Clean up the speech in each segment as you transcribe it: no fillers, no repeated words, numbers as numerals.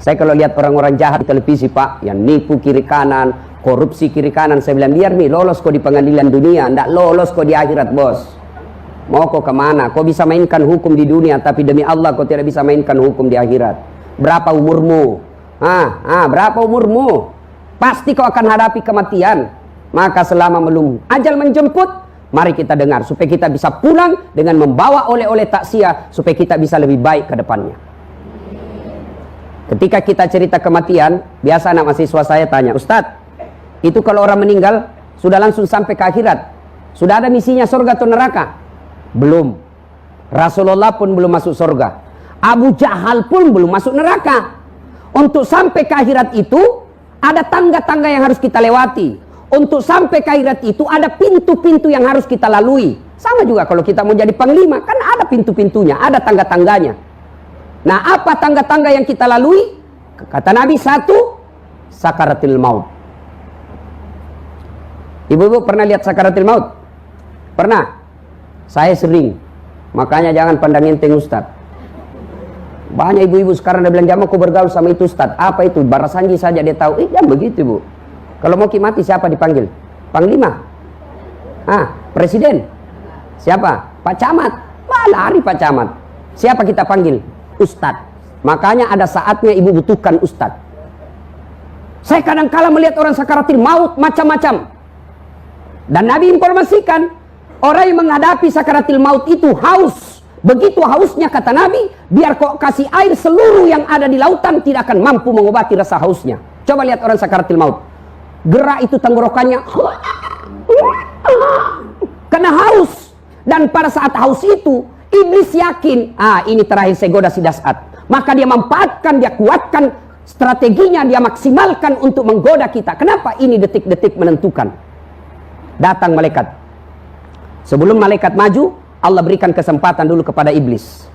Saya kalau lihat orang-orang jahat di televisi, Pak, yang nipu kiri kanan, korupsi kiri kanan, saya bilang, biar nih lolos kok di pengadilan dunia, ndak lolos kok di akhirat, bos. Mau kok kemana? Kau bisa mainkan hukum di dunia, tapi demi Allah kau tidak bisa mainkan hukum di akhirat. Berapa umurmu? Berapa umurmu? Pasti kau akan hadapi kematian. Maka selama belum ajal menjemput, mari kita dengar supaya kita bisa pulang dengan membawa oleh-oleh takziah supaya kita bisa lebih baik ke depannya. Ketika kita cerita kematian, biasa anak mahasiswa saya tanya, Ustadz, itu kalau orang meninggal sudah langsung sampai ke akhirat, sudah ada misinya surga atau neraka? Belum. Rasulullah pun belum masuk surga, Abu Jahal pun belum masuk neraka. Untuk sampai ke akhirat itu ada tangga-tangga yang harus kita lewati. Untuk sampai ke akhirat itu ada pintu-pintu yang harus kita lalui. Sama juga kalau kita mau jadi panglima, kan ada pintu-pintunya, ada tangga-tangganya. Nah, apa tangga-tangga yang kita lalui? Kata Nabi, satu, sakaratil maut. Ibu-ibu pernah lihat sakaratil maut? Pernah? Saya sering. Makanya jangan pandang enteng Ustadz. Banyak ibu-ibu sekarang udah bilang, jangan aku bergaul sama itu Ustadz. Apa itu? Barasanji saja dia tahu. Jangan begitu, Bu. Kalau mau mati siapa dipanggil? Panglima? Presiden? Siapa? Pak Camat? Lari Pak Camat. Siapa kita panggil? Ustadz. Makanya ada saatnya ibu butuhkan Ustadz. Saya kadang-kala melihat orang sakaratil maut macam-macam. Dan Nabi informasikan, orang yang menghadapi sakaratil maut itu haus. Begitu hausnya, kata Nabi, biar kok kasih air seluruh yang ada di lautan tidak akan mampu mengobati rasa hausnya. Coba lihat orang sakaratil maut. Gerak itu tenggorokannya karena haus. Dan pada saat haus itu, iblis yakin, ini terakhir saya goda si Das'at. Maka dia manfaatkan, dia kuatkan strateginya, dia maksimalkan untuk menggoda kita. Kenapa? Ini detik-detik menentukan. Datang malaikat. Sebelum malaikat maju, Allah berikan kesempatan dulu kepada iblis.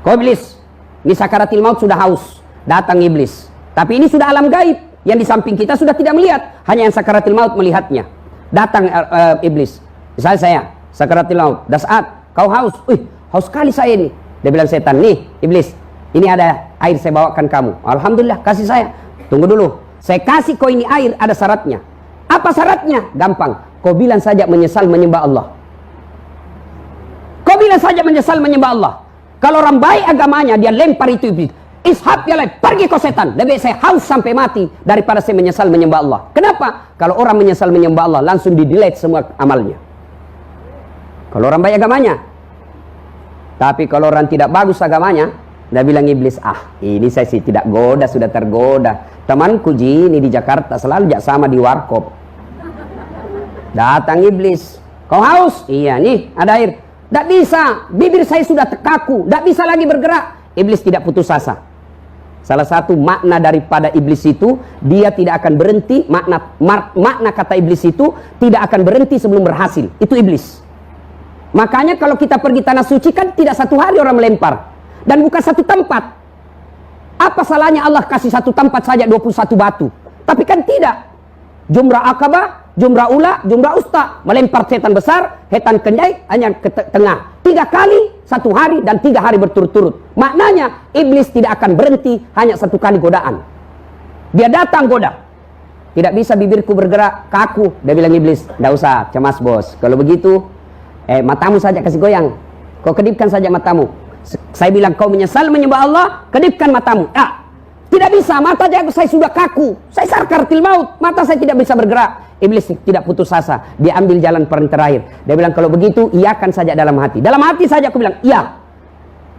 Kau iblis, ini sakaratil maut sudah haus. Datang iblis. Tapi ini sudah alam gaib. Yang di samping kita sudah tidak melihat. Hanya yang sakaratil maut melihatnya. Datang iblis. Misalnya saya, sakaratil maut. Das'at, kau haus. Haus sekali saya ini. Dia bilang setan, nih iblis, ini ada air saya bawakan kamu. Alhamdulillah, kasih saya. Tunggu dulu. Saya kasih kau ini air, ada syaratnya. Apa syaratnya? Gampang. Kau bilang saja menyesal menyembah Allah. Kau bilang saja menyesal menyembah Allah. Kalau orang baik agamanya, dia lempar itu iblis. Ishab, ya lain, pergi kau setan. Lebih saya haus sampai mati daripada saya menyesal menyembah Allah. Kenapa? Kalau orang menyesal menyembah Allah, langsung di-delete semua amalnya. Kalau orang baik agamanya. Tapi kalau orang tidak bagus agamanya, dia bilang iblis, ini saya sih tidak goda, sudah tergoda. Temanku ini di Jakarta selalu sama di warkop. Datang iblis, kau haus? Iya nih, ada air. Tidak bisa, bibir saya sudah terkaku, tidak bisa lagi bergerak. Iblis tidak putus asa. Salah satu makna daripada iblis itu, dia tidak akan berhenti. Makna kata iblis itu tidak akan berhenti sebelum berhasil. Itu iblis. Makanya kalau kita pergi tanah suci kan tidak satu hari orang melempar. Dan bukan satu tempat. Apa salahnya Allah kasih satu tempat saja 21 batu? Tapi kan tidak. Jumrah Aqabah, Jumrah Ula, Jumrah Usta. Melempar setan besar, setan kenjai hanya ke tengah. 3 kali, 1 hari dan 3 hari berturut-turut. Maknanya iblis tidak akan berhenti hanya 1 kali godaan. Dia datang goda. Tidak bisa bibirku bergerak, kaku. Dia bilang iblis, tidak usah cemas bos. Kalau begitu, matamu saja kasih goyang. Kau kedipkan saja matamu. Saya bilang kau menyesal menyembah Allah, kedipkan matamu. Tidak bisa, mata saya sudah kaku. Saya sakaratil maut, mata saya tidak bisa bergerak. Iblis tidak putus asa. Dia ambil jalan paling terakhir. Dia bilang kalau begitu iakan saja dalam hati. Dalam hati saja aku bilang iya.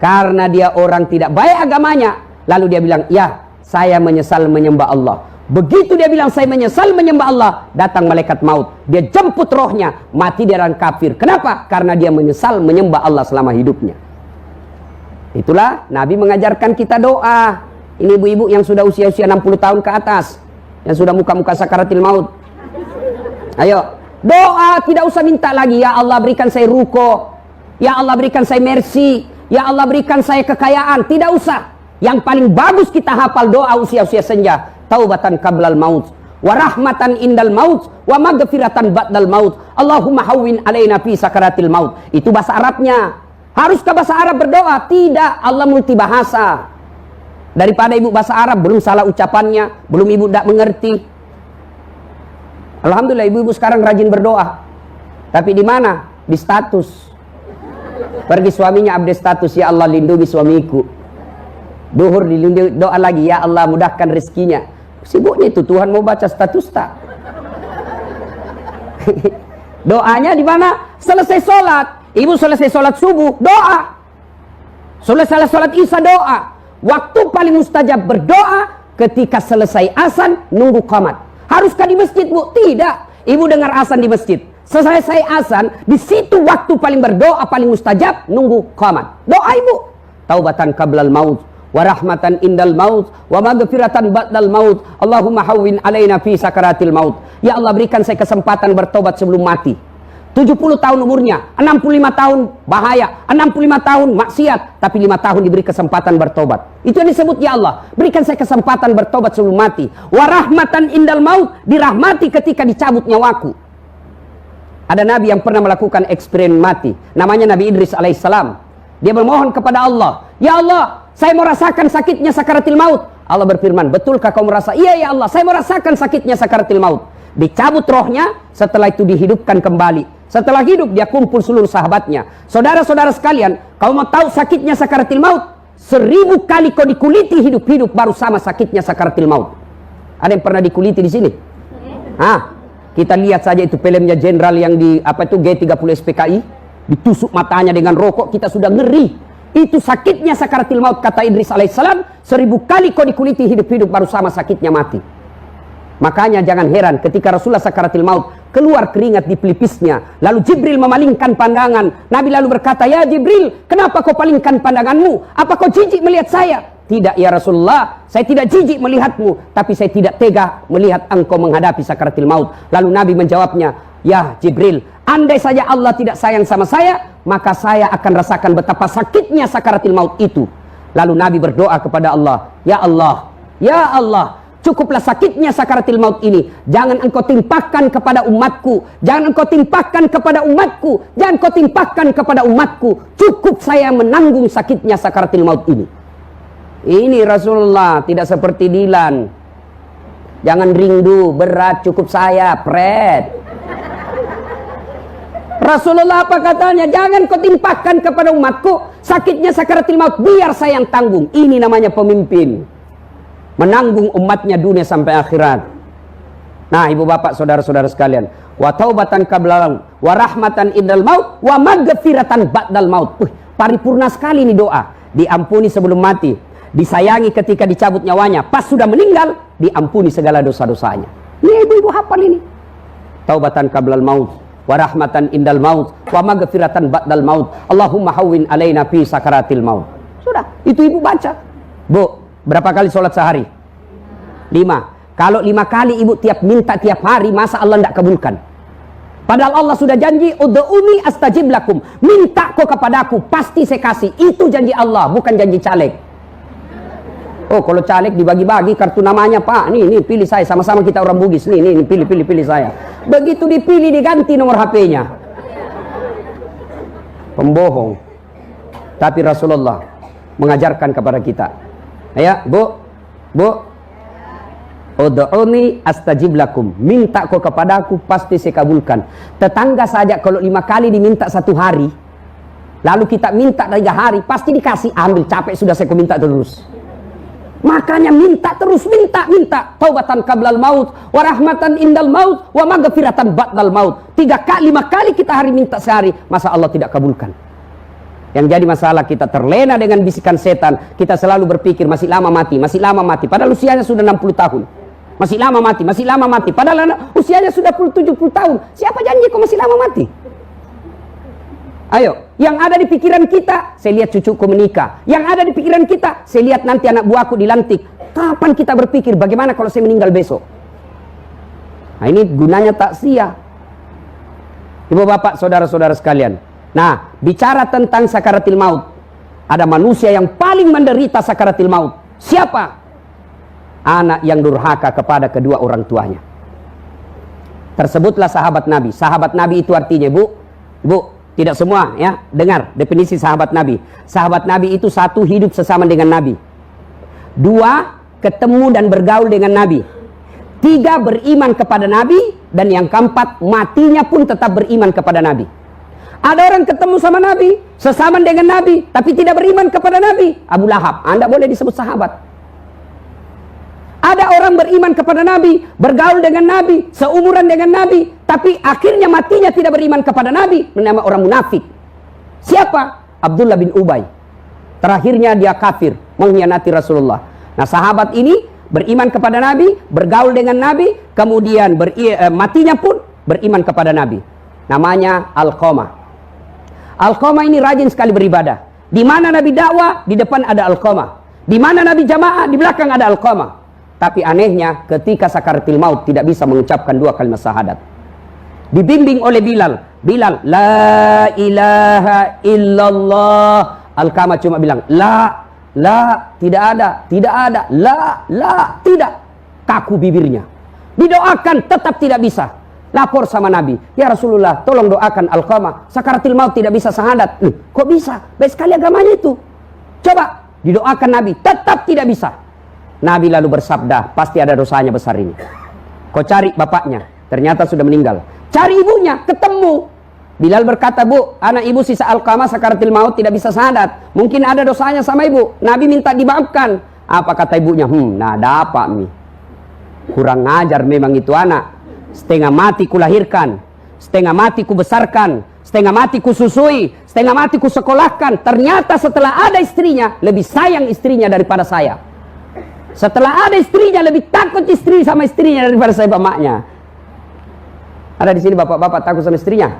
Karena dia orang tidak baik agamanya. Lalu dia bilang iya, saya menyesal menyembah Allah. Begitu dia bilang saya menyesal menyembah Allah, datang malaikat maut. Dia jemput rohnya, mati dia orang kafir. Kenapa? Karena dia menyesal menyembah Allah selama hidupnya. Itulah Nabi mengajarkan kita doa. Ini ibu-ibu yang sudah usia-usia 60 tahun ke atas, yang sudah muka-muka sakaratil maut. Ayo, doa, tidak usah minta lagi. Ya Allah berikan saya ruko. Ya Allah berikan saya mercy. Ya Allah berikan saya kekayaan. Tidak usah. Yang paling bagus kita hafal doa usia-usia senja. Taubatan qablal maut. Wa rahmatan indal maut. Wa maghfiratan ba'dal maut. Allahumma hawwin alaina fi sakaratil maut. Itu bahasa Arabnya. Haruskah bahasa Arab berdoa? Tidak. Allah multibahasa. Daripada ibu bahasa Arab, belum salah ucapannya, belum ibu tidak mengerti. Alhamdulillah ibu-ibu sekarang rajin berdoa. Tapi di mana? Di status. Pergi suaminya update status, ya Allah lindungi suamiku. Duhur dilindungi, doa lagi, ya Allah mudahkan rezekinya. Sibuknya itu, Tuhan mau baca status tak? Doanya di mana? Selesai sholat. Ibu selesai sholat subuh, doa. Selesai sholat isya, doa. Waktu paling mustajab berdoa ketika selesai azan, nunggu qamat. Haruskah di masjid, Bu? Tidak. Ibu dengar azan di masjid. Selesai azan, di situ waktu paling berdoa, paling mustajab, nunggu qamat. Doa ibu. Taubatan qablal maut, wa rahmatan indal maut, wa maghfiratan ba'dal maut. Allahumma hawwin alaina fi sakaratil maut. Ya Allah, berikan saya kesempatan bertobat sebelum mati. 70 tahun umurnya, 65 tahun bahaya, 65 tahun maksiat, tapi 5 tahun diberi kesempatan bertobat. Itu yang disebut, ya Allah, berikan saya kesempatan bertobat sebelum mati. Wa rahmatan indal maut, dirahmati ketika dicabut nyawaku. Ada nabi yang pernah melakukan eksperimen mati, namanya Nabi Idris alaihissalam. Dia bermohon kepada Allah, ya Allah, saya mau rasakan sakitnya sakaratil maut. Allah berfirman, betulkah kau merasa? Iya ya Allah, saya mau rasakan sakitnya sakaratil maut. Dicabut rohnya, setelah itu dihidupkan kembali. Setelah hidup dia kumpul seluruh sahabatnya. Saudara-saudara sekalian, kau mau tahu sakitnya sakaratil maut? 1000 kali kau dikuliti hidup-hidup baru sama sakitnya sakaratil maut. Ada yang pernah dikuliti di sini? Kita lihat saja itu filmnya jenderal yang di G30 SPKI, ditusuk matanya dengan rokok, kita sudah ngeri. Itu sakitnya sakaratil maut, kata Idris alaihissalam. 1000 kali kau dikuliti hidup-hidup baru sama sakitnya mati. Makanya jangan heran ketika Rasulullah sakaratil maut, keluar keringat di pelipisnya. Lalu Jibril memalingkan pandangan. Nabi lalu berkata, ya Jibril, kenapa kau palingkan pandanganmu? Apa kau jijik melihat saya? Tidak ya Rasulullah, saya tidak jijik melihatmu, tapi saya tidak tega melihat engkau menghadapi sakaratil maut. Lalu Nabi menjawabnya, ya Jibril, andai saja Allah tidak sayang sama saya, maka saya akan rasakan betapa sakitnya sakaratil maut itu. Lalu Nabi berdoa kepada Allah, ya Allah, ya Allah, cukuplah sakitnya sakaratil maut ini. Jangan engkau timpakan kepada umatku. Jangan engkau timpakan kepada umatku. Jangan engkau timpakan kepada umatku. Cukup saya menanggung sakitnya sakaratil maut ini. Ini Rasulullah, tidak seperti Dilan. Jangan rindu, berat, cukup saya, pret. Rasulullah apa katanya? Jangan kau timpakan kepada umatku sakitnya sakaratil maut, biar saya yang tanggung. Ini namanya pemimpin, menanggung umatnya dunia sampai akhirat. Nah, ibu bapak, saudara-saudara sekalian, wa taubatan qablal wa rahmatan indal maut wa maghfiratan ba'dal maut. Paripurna sekali ini doa. Diampuni sebelum mati, disayangi ketika dicabut nyawanya, pas sudah meninggal diampuni segala dosa-dosanya. Ini ibu-ibu hafal ini. Taubatan qablal maut wa rahmatan indal maut wa maghfiratan ba'dal maut. Allahumma hawwin alaina fi sakaratil maut. Sudah, itu ibu baca. Bu, berapa kali sholat sehari? 5. Kalau 5 kali ibu tiap minta tiap hari, masa Allah tidak kabulkan? Padahal Allah sudah janji, ud'uni astajib lakum, minta kau kepadaku, pasti saya kasih. Itu janji Allah, bukan janji caleg. Oh, kalau caleg dibagi-bagi kartu namanya, Pak, nih pilih saya, sama-sama kita orang Bugis, nih pilih saya. Begitu dipilih diganti nomor HP-nya. Pembohong. Tapi Rasulullah mengajarkan kepada kita. Ya, Bu, ud'uni astajib lakum, minta kau kepadaku pasti saya kabulkan. Tetangga saja kalau 5 kali diminta 1 hari, lalu kita minta 3 hari, pasti dikasih. Ambil, capek sudah saya minta terus. Makanya minta terus, minta. Taubatan qablal maut wa rahmatan indal maut wa maghfiratan ba'dal maut. 3 kali 5 kali kita hari minta sehari, masa Allah tidak kabulkan? Yang jadi masalah, kita terlena dengan bisikan setan. Kita selalu berpikir masih lama mati, padahal usianya sudah 60 tahun. Masih lama mati, padahal usianya sudah 70 tahun. Siapa janji kau masih lama mati? Ayo, yang ada di pikiran kita, saya lihat cucuku menikah. Yang ada di pikiran kita, saya lihat nanti anak buahku dilantik. Kapan kita berpikir bagaimana kalau saya meninggal besok? Nah, ini gunanya takziah. Ibu bapak, saudara-saudara sekalian. Nah, bicara tentang sakaratil maut, ada manusia yang paling menderita sakaratil maut. Siapa? Anak yang durhaka kepada kedua orang tuanya. Tersebutlah sahabat Nabi. Sahabat Nabi itu artinya, Bu, tidak semua ya, dengar definisi sahabat Nabi. Sahabat Nabi itu satu, hidup sesama dengan Nabi. 2, ketemu dan bergaul dengan Nabi. 3, beriman kepada Nabi. Dan yang keempat, matinya pun tetap beriman kepada Nabi. Ada orang ketemu sama Nabi, sesama dengan Nabi, tapi tidak beriman kepada Nabi. Abu Lahab, Anda boleh disebut sahabat. Ada orang beriman kepada Nabi, bergaul dengan Nabi, seumuran dengan Nabi, tapi akhirnya matinya tidak beriman kepada Nabi, bernama orang munafik. Siapa? Abdullah bin Ubay. Terakhirnya dia kafir, mengkhianati Rasulullah. Nah, sahabat ini beriman kepada Nabi, bergaul dengan Nabi, kemudian matinya pun beriman kepada Nabi. Namanya Alqamah. Alqamah ini rajin sekali beribadah. Di mana Nabi dakwah, di depan ada Alqamah. Di mana Nabi jamaah, di belakang ada Alqamah. Tapi anehnya, ketika sakaratul maut tidak bisa mengucapkan 2 kalimat syahadat. Dibimbing oleh Bilal. Bilal, la ilaha illallah. Alqamah cuma bilang, la, tidak ada, tidak. Kaku bibirnya. Didoakan, tetap tidak bisa. Lapor sama Nabi, ya Rasulullah, tolong doakan Alqamah. Sakaratul maut tidak bisa syahadat. Kok bisa? Baik sekali agamanya itu. Coba, didoakan Nabi, tetap tidak bisa. Nabi lalu bersabda, pasti ada dosanya besar ini. Kau cari bapaknya, ternyata sudah meninggal. Cari ibunya, ketemu. Bilal berkata, Bu, anak ibu sisa Alqamah sakaratul maut tidak bisa syahadat. Mungkin ada dosanya sama ibu. Nabi minta dimaafkan. Apa kata ibunya? Nah, ada apa nih? Kurang ngajar memang itu anak. Setengah mati ku lahirkan, setengah mati ku besarkan, setengah mati ku susui, setengah mati ku sekolahkan. Ternyata setelah ada istrinya, lebih sayang istrinya daripada saya. Setelah ada istrinya, lebih takut istri sama istrinya daripada saya bapaknya. Ada di sini bapak-bapak takut sama istrinya?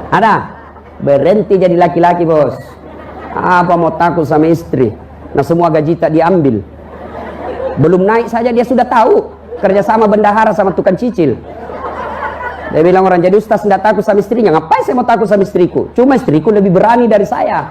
Ada? Berhenti jadi laki-laki, bos. Apa mau takut sama istri? Nah, semua gaji tak diambil. Belum naik saja dia sudah tahu. Kerjasama bendahara sama tukang cicil. Dia bilang orang jadi ustaz tidak takut sama istrinya. Ngapain saya mau takut sama istriku? Cuma istriku lebih berani dari saya.